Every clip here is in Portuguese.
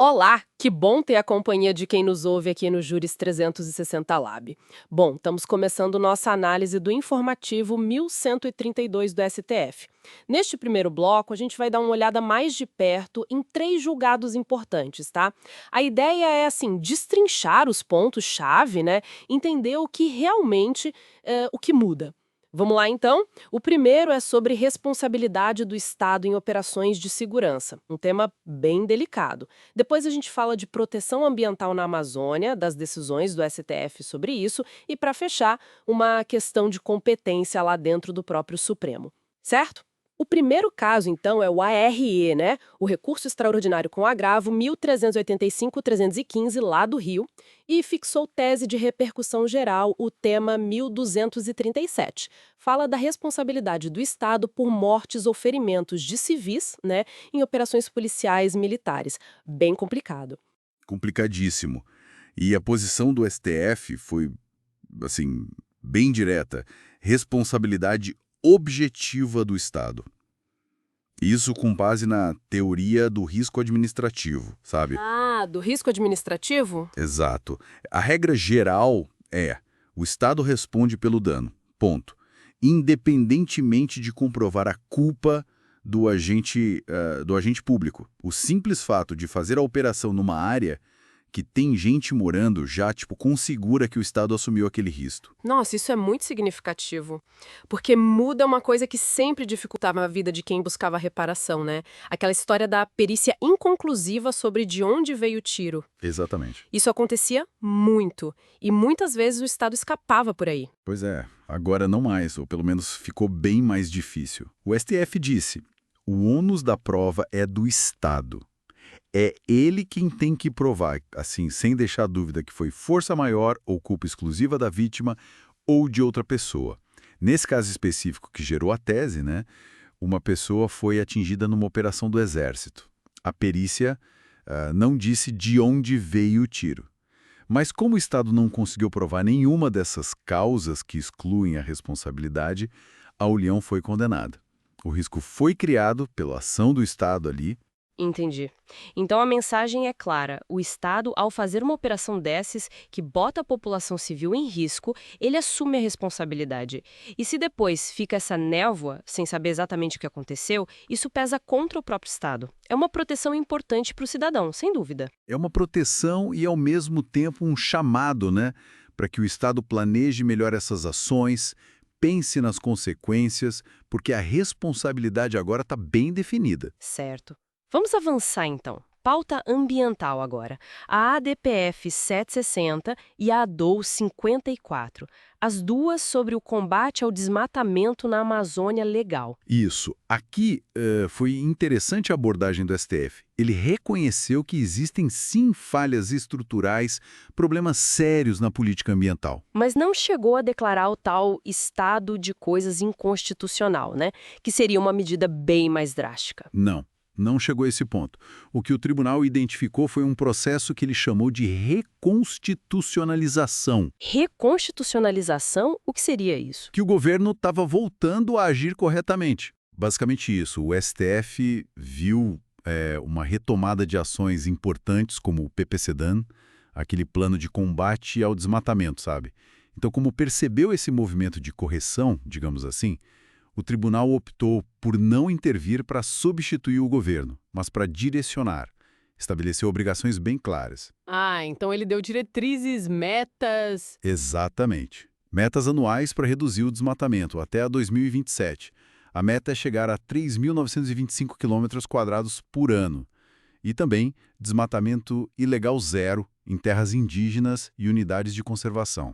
Olá, que bom ter a companhia de quem nos ouve aqui no Júris 360 Lab. Bom, estamos começando nossa análise do informativo 1132 do STF. Neste primeiro bloco, a gente vai dar uma olhada mais de perto em três julgados importantes, tá? A ideia é, assim, destrinchar os pontos-chave, né? Entender o que realmente, o que muda. Vamos lá, então? O primeiro é sobre responsabilidade do Estado em operações de segurança, um tema bem delicado. Depois a gente fala de proteção ambiental na Amazônia, das decisões do STF sobre isso, e para fechar, uma questão de competência lá dentro do próprio Supremo. Certo? O primeiro caso, então, é o ARE, né? O recurso extraordinário com agravo 1385-315, lá do Rio, e fixou tese de repercussão geral, o tema 1237. Fala da responsabilidade do Estado por mortes ou ferimentos de civis, né, em operações policiais militares. Bem complicado. Complicadíssimo. E a posição do STF foi, assim, bem direta. Responsabilidade objetiva do Estado. Isso com base na teoria do risco administrativo, sabe? Ah, do risco administrativo? Exato. A regra geral é: o Estado responde pelo dano. Ponto. Independentemente de comprovar a culpa do agente público. O simples fato de fazer a operação numa área que tem gente morando já, tipo, configura que o Estado assumiu aquele risco. Nossa, isso é muito significativo, porque muda uma coisa que sempre dificultava a vida de quem buscava reparação, né? Aquela história da perícia inconclusiva sobre de onde veio o tiro. Exatamente. Isso acontecia muito, e muitas vezes o Estado escapava por aí. Pois é, agora não mais, ou pelo menos ficou bem mais difícil. O STF disse: o ônus da prova é do Estado. É ele quem tem que provar, assim, sem deixar dúvida que foi força maior ou culpa exclusiva da vítima ou de outra pessoa. Nesse caso específico que gerou a tese, né, uma pessoa foi atingida numa operação do Exército. A perícia não disse de onde veio o tiro. Mas como o Estado não conseguiu provar nenhuma dessas causas que excluem a responsabilidade, a União foi condenada. O risco foi criado pela ação do Estado ali. Entendi. Então a mensagem é clara: o Estado, ao fazer uma operação dessas que bota a população civil em risco, ele assume a responsabilidade. E se depois fica essa névoa, sem saber exatamente o que aconteceu, isso pesa contra o próprio Estado. É uma proteção importante para o cidadão, sem dúvida. É uma proteção e, ao mesmo tempo, um chamado, né, para que o Estado planeje melhor essas ações, pense nas consequências, porque a responsabilidade agora está bem definida. Certo. Vamos avançar então. Pauta ambiental agora. A ADPF 760 e a ADOU 54. As duas sobre o combate ao desmatamento na Amazônia Legal. Isso. Aqui foi interessante a abordagem do STF. Ele reconheceu que existem sim falhas estruturais, problemas sérios na política ambiental. Mas não chegou a declarar o tal estado de coisas inconstitucional, né? Que seria uma medida bem mais drástica. Não chegou a esse ponto. O que o tribunal identificou foi um processo que ele chamou de reconstitucionalização. Reconstitucionalização? O que seria isso? Que o governo estava voltando a agir corretamente. Basicamente isso, o STF viu uma retomada de ações importantes como o PPCDAN, aquele plano de combate ao desmatamento, sabe? Então, como percebeu esse movimento de correção, digamos assim, o tribunal optou por não intervir para substituir o governo, mas para direcionar. Estabeleceu obrigações bem claras. Ah, então ele deu diretrizes, metas. Exatamente. Metas anuais para reduzir o desmatamento até a 2027. A meta é chegar a 3.925 km² por ano. E também desmatamento ilegal zero em terras indígenas e unidades de conservação.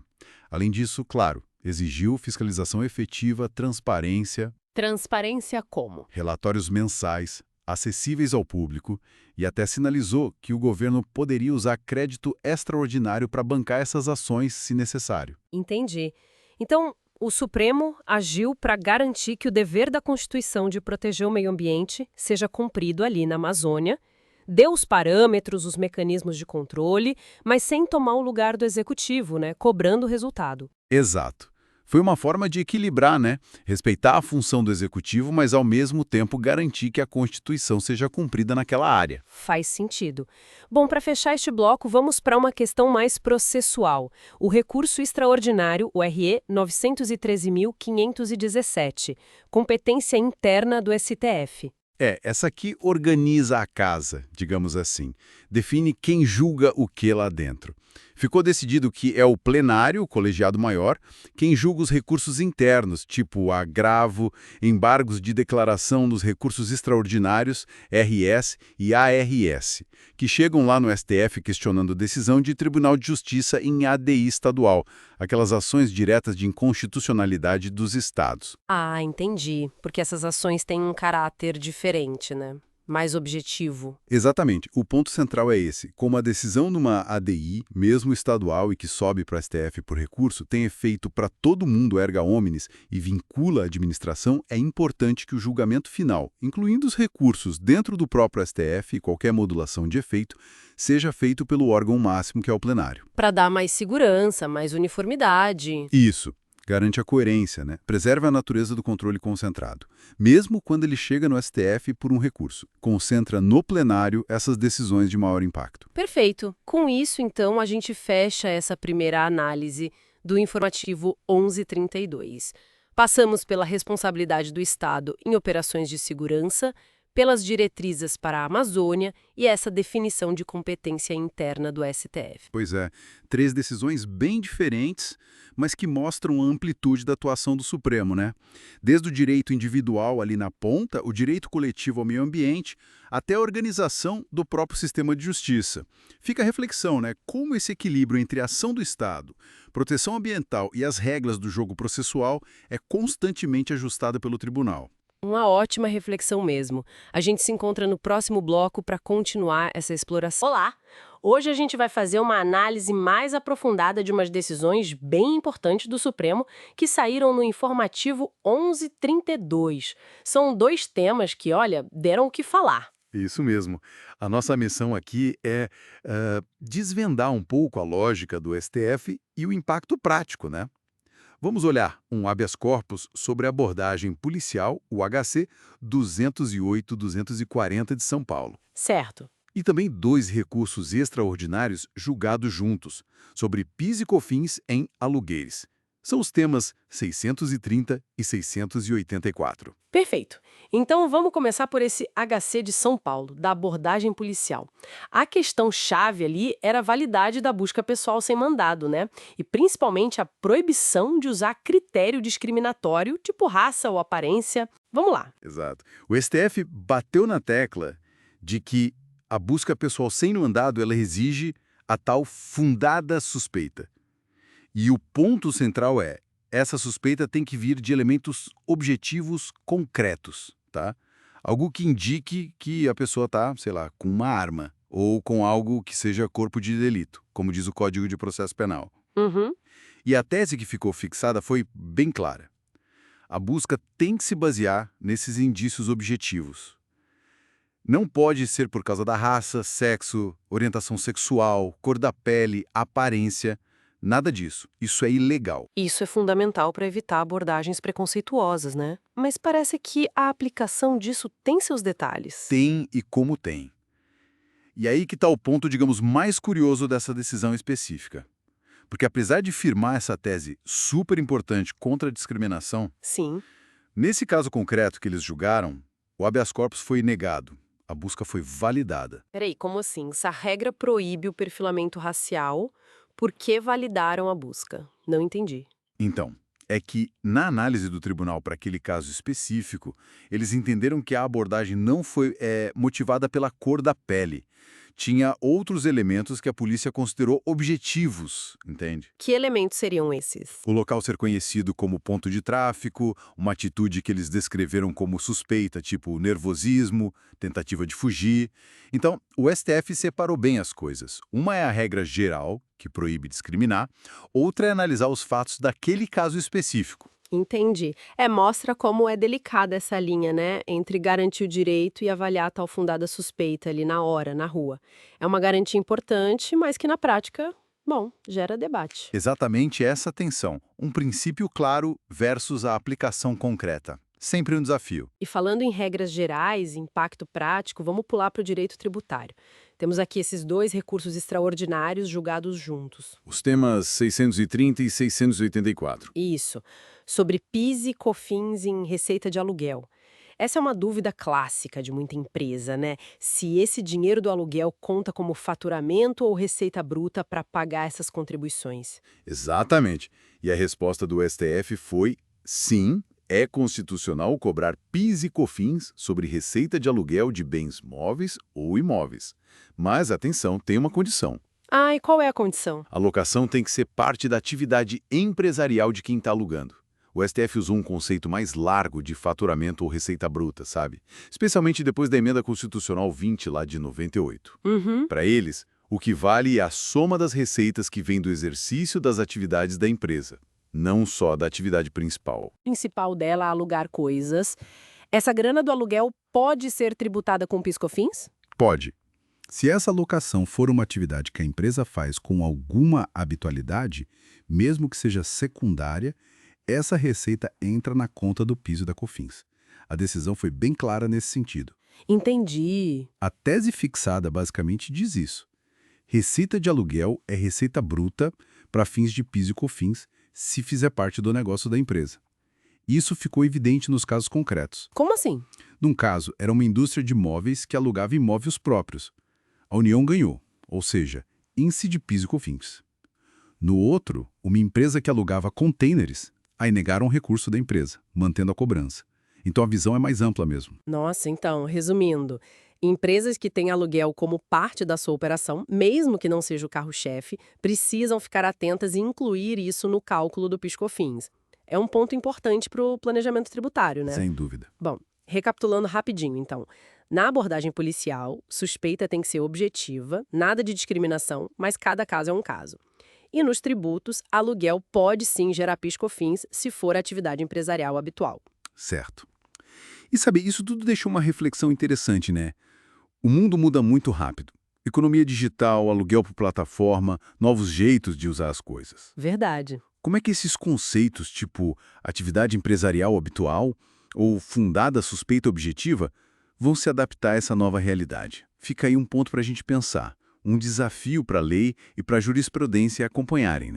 Além disso, claro, exigiu fiscalização efetiva, transparência. Transparência como? Relatórios mensais, acessíveis ao público, e até sinalizou que o governo poderia usar crédito extraordinário para bancar essas ações, se necessário. Entendi. Então, o Supremo agiu para garantir que o dever da Constituição de proteger o meio ambiente seja cumprido ali na Amazônia, deu os parâmetros, os mecanismos de controle, mas sem tomar o lugar do Executivo, né, cobrando o resultado. Exato. Foi uma forma de equilibrar, né? Respeitar a função do executivo, mas ao mesmo tempo garantir que a Constituição seja cumprida naquela área. Faz sentido. Bom, para fechar este bloco, vamos para uma questão mais processual. O recurso extraordinário, o RE 913.517, competência interna do STF. Essa aqui organiza a casa, digamos assim. Define quem julga o que lá dentro. Ficou decidido que é o plenário, o colegiado maior, quem julga os recursos internos, tipo agravo, embargos de declaração dos recursos extraordinários, RS e ARS, que chegam lá no STF questionando decisão de Tribunal de Justiça em ADI estadual, aquelas ações diretas de inconstitucionalidade dos estados. Ah, entendi. Porque essas ações têm um caráter diferente, né? Mais objetivo. Exatamente. O ponto central é esse. Como a decisão numa ADI, mesmo estadual e que sobe para o STF por recurso, tem efeito para todo mundo erga omnes e vincula a administração, é importante que o julgamento final, incluindo os recursos dentro do próprio STF e qualquer modulação de efeito, seja feito pelo órgão máximo, que é o plenário. Para dar mais segurança, mais uniformidade. Isso. Garante a coerência, né? Preserva a natureza do controle concentrado. Mesmo quando ele chega no STF por um recurso. Concentra no plenário essas decisões de maior impacto. Perfeito. Com isso, então, a gente fecha essa primeira análise do informativo 1132. Passamos pela responsabilidade do Estado em operações de segurança, pelas diretrizes para a Amazônia e essa definição de competência interna do STF. Pois é, 3 decisões bem diferentes, mas que mostram a amplitude da atuação do Supremo, né? Desde o direito individual ali na ponta, o direito coletivo ao meio ambiente, até a organização do próprio sistema de justiça. Fica a reflexão, né? Como esse equilíbrio entre a ação do Estado, proteção ambiental e as regras do jogo processual é constantemente ajustada pelo tribunal. Uma ótima reflexão mesmo. A gente se encontra no próximo bloco para continuar essa exploração. Olá! Hoje a gente vai fazer uma análise mais aprofundada de umas decisões bem importantes do Supremo que saíram no informativo 1132. São 2 temas que, olha, deram o que falar. Isso mesmo. A nossa missão aqui é desvendar um pouco a lógica do STF e o impacto prático, né? Vamos olhar um habeas corpus sobre a abordagem policial, o HC 208-240 de São Paulo. Certo. E também 2 recursos extraordinários julgados juntos, sobre PIS e COFINS em aluguéis. São os temas 630 e 684. Perfeito. Então vamos começar por esse HC de São Paulo, da abordagem policial. A questão-chave ali era a validade da busca pessoal sem mandado, né? E principalmente a proibição de usar critério discriminatório, tipo raça ou aparência. Vamos lá. Exato. O STF bateu na tecla de que a busca pessoal sem mandado ela exige a tal fundada suspeita. E o ponto central é, essa suspeita tem que vir de elementos objetivos concretos, tá? Algo que indique que a pessoa está, sei lá, com uma arma ou com algo que seja corpo de delito, como diz o Código de Processo Penal. Uhum. E a tese que ficou fixada foi bem clara. A busca tem que se basear nesses indícios objetivos. Não pode ser por causa da raça, sexo, orientação sexual, cor da pele, aparência. Nada disso. Isso é ilegal. Isso é fundamental para evitar abordagens preconceituosas, né? Mas parece que a aplicação disso tem seus detalhes. Tem e como tem. E aí que está o ponto, digamos, mais curioso dessa decisão específica. Porque apesar de firmar essa tese super importante contra a discriminação, Sim. nesse caso concreto que eles julgaram, o habeas corpus foi negado. A busca foi validada. Peraí, como assim? Essa regra proíbe o perfilamento racial, por que validaram a busca? Não entendi. Então, é que, na análise do tribunal para aquele caso específico, eles entenderam que a abordagem não foi motivada pela cor da pele. Tinha outros elementos que a polícia considerou objetivos, entende? Que elementos seriam esses? O local ser conhecido como ponto de tráfico, uma atitude que eles descreveram como suspeita, tipo nervosismo, tentativa de fugir. Então, o STF separou bem as coisas. Uma é a regra geral, que proíbe discriminar, outra é analisar os fatos daquele caso específico. Entendi. Mostra como é delicada essa linha, né? Entre garantir o direito e avaliar a tal fundada suspeita ali na hora, na rua. É uma garantia importante, mas que na prática Bom, gera debate. Exatamente essa tensão, um princípio claro versus a aplicação concreta. Sempre um desafio. E falando em regras gerais, impacto prático, vamos pular para o direito tributário. Temos aqui esses dois recursos extraordinários julgados juntos. Os temas 630 e 684. Isso, sobre PIS e COFINS em receita de aluguel. Essa é uma dúvida clássica de muita empresa, né? Se esse dinheiro do aluguel conta como faturamento ou receita bruta para pagar essas contribuições. Exatamente. E a resposta do STF foi sim, é constitucional cobrar PIS e COFINS sobre receita de aluguel de bens móveis ou imóveis. Mas, atenção, tem uma condição. Ah, e qual é a condição? A locação tem que ser parte da atividade empresarial de quem está alugando. O STF usou um conceito mais largo de faturamento ou receita bruta, sabe? Especialmente depois da emenda constitucional 20 lá de 98. Uhum. Para eles, o que vale é a soma das receitas que vem do exercício das atividades da empresa, não só da atividade principal. O principal dela é alugar coisas. Essa grana do aluguel pode ser tributada com PIS/COFINS? Pode. Se essa locação for uma atividade que a empresa faz com alguma habitualidade, mesmo que seja secundária, essa receita entra na conta do PIS e da COFINS. A decisão foi bem clara nesse sentido. Entendi. A tese fixada basicamente diz isso. Receita de aluguel é receita bruta para fins de PIS e COFINS, se fizer parte do negócio da empresa. Isso ficou evidente nos casos concretos. Como assim? Num caso, era uma indústria de móveis que alugava imóveis próprios. A União ganhou, ou seja, índice de PIS e COFINS. No outro, uma empresa que alugava containers, aí negaram o recurso da empresa, mantendo a cobrança. Então a visão é mais ampla mesmo. Nossa, então, resumindo, empresas que têm aluguel como parte da sua operação, mesmo que não seja o carro-chefe, precisam ficar atentas e incluir isso no cálculo do PIS/COFINS. É um ponto importante para o planejamento tributário, né? Sem dúvida. Bom, recapitulando rapidinho, então. Na abordagem policial, suspeita tem que ser objetiva, nada de discriminação, mas cada caso é um caso. E nos tributos, aluguel pode sim gerar PIS/COFINS se for atividade empresarial habitual. Certo. E sabe, isso tudo deixa uma reflexão interessante, né? O mundo muda muito rápido. Economia digital, aluguel por plataforma, novos jeitos de usar as coisas. Verdade. Como é que esses conceitos, tipo atividade empresarial habitual ou fundada suspeita objetiva, vão se adaptar a essa nova realidade? Fica aí um ponto para a gente pensar, um desafio para a lei e para a jurisprudência acompanharem, né?